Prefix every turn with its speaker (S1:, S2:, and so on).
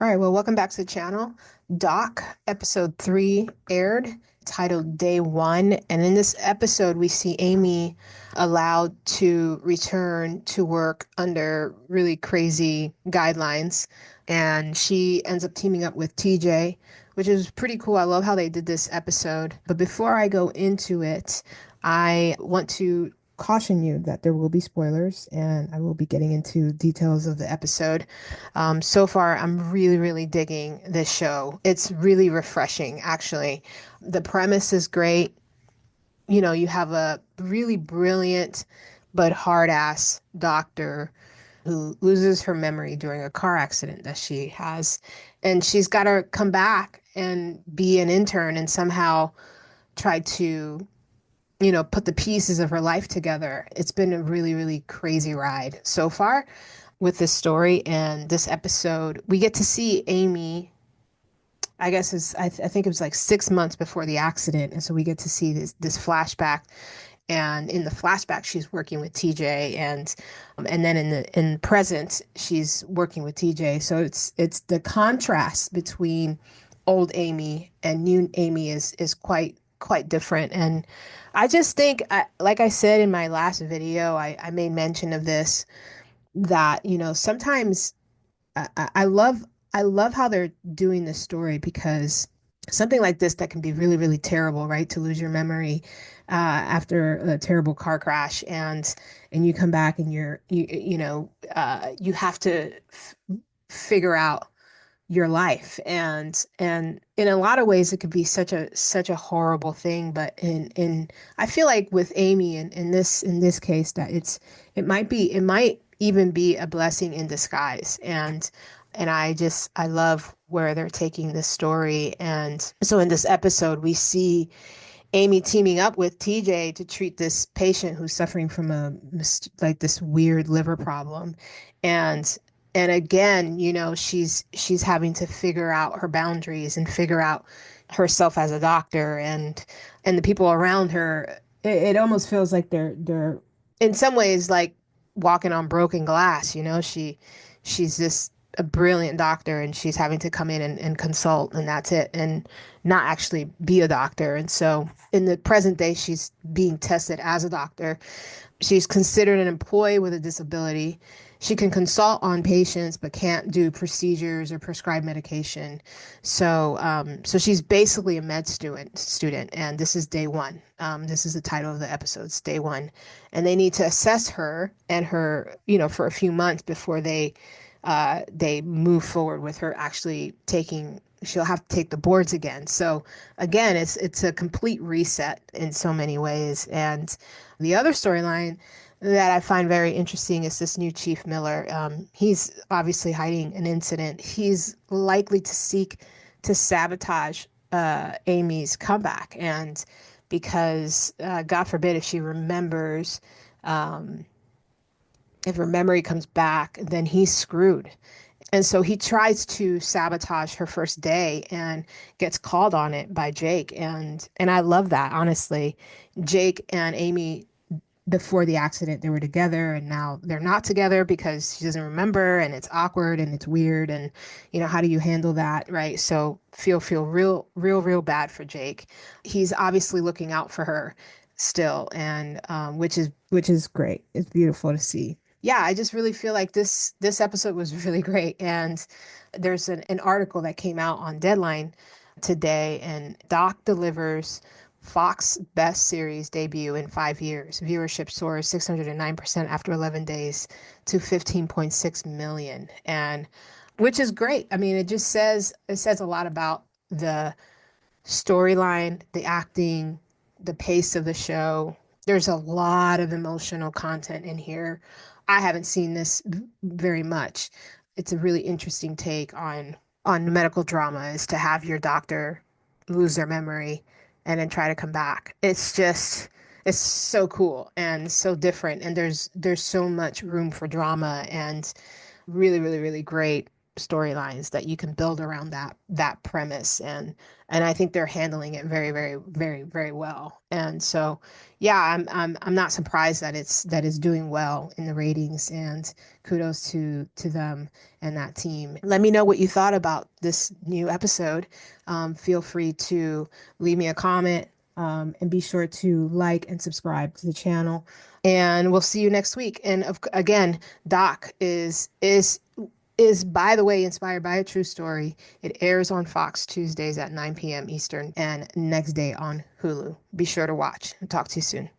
S1: All right, well, welcome back to the channel. Doc, episode 3 aired, titled Day One. And in this episode, we see Amy allowed to return to work under really crazy guidelines. And she ends up teaming up with TJ, which is pretty cool. I love how they did this episode. But before I go into it, I want to caution you that there will be spoilers and I will be getting into details of the episode. So far, I'm really, really digging this show. It's really refreshing, actually. The premise is great. You know, you have a really brilliant but hard ass doctor who loses her memory during a car accident that she has. And she's got to come back and be an intern and somehow try to, put the pieces of her life together. It's been a really, really crazy ride so far with this story and this episode. We get to see Amy. I guess I think it was like 6 months before the accident, and so we get to see this flashback. And in the flashback, she's working with TJ, and then in present, she's working with TJ. So it's the contrast between old Amy and new Amy is quite different. And I just think, like I said in my last video, I made mention of this that sometimes I love how they're doing this story because something like this that can be really, really terrible, right? To lose your memory after a terrible car crash, and you come back and you have to figure out your life, and in a lot of ways it could be such a horrible thing. But in I feel like with Amy in this case that it might even be a blessing in disguise. And I love where they're taking this story. And so in this episode, we see Amy teaming up with TJ to treat this patient who's suffering from like this weird liver problem. And and again, she's having to figure out her boundaries and figure out herself as a doctor, and the people around her. It almost feels like they're in some ways like walking on broken glass. She's this a brilliant doctor, and she's having to come in and consult, and that's it, and not actually be a doctor. And so in the present day, she's being tested as a doctor. She's considered an employee with a disability. She can consult on patients but can't do procedures or prescribe medication. So she's basically a med student, and this is day one. This is the title of the episode, it's day one. And they need to assess her and her, for a few months before they move forward with her actually taking. She'll have to take the boards again. So again, it's a complete reset in so many ways. And the other storyline that I find very interesting is this new Chief Miller. He's obviously hiding an incident. He's likely to seek to sabotage Amy's comeback, and because God forbid if she remembers, if her memory comes back, then he's screwed. And so he tries to sabotage her first day and gets called on it by Jake. And I love that, honestly. Jake and Amy, before the accident, they were together, and now they're not together because she doesn't remember, and it's awkward and it's weird. And how do you handle that, right? So feel real bad for Jake. He's obviously looking out for her still, and which is great. It's beautiful to see. Yeah, I just really feel like this episode was really great. And there's an article that came out on Deadline today, and Doc delivers Fox Best Series debut in 5 years. Viewership soars 609% after 11 days to 15.6 million, and which is great. I mean, it says a lot about the storyline, the acting, the pace of the show. There's a lot of emotional content in here. I haven't seen this very much. It's a really interesting take on medical drama, is to have your doctor lose their memory and then try to come back. It's so cool and so different, and there's so much room for drama, and really, really, really great. storylines that you can build around that premise. And I think they're handling it very, very, very, very well. And so, yeah, I'm not surprised that it's doing well in the ratings, and kudos to them and that team. Let me know what you thought about this new episode. Feel free to leave me a comment, and be sure to like and subscribe to the channel. And we'll see you next week. And again, Doc is, by the way, inspired by a true story. It airs on Fox Tuesdays at 9 p.m. Eastern and next day on Hulu. Be sure to watch. Talk to you soon.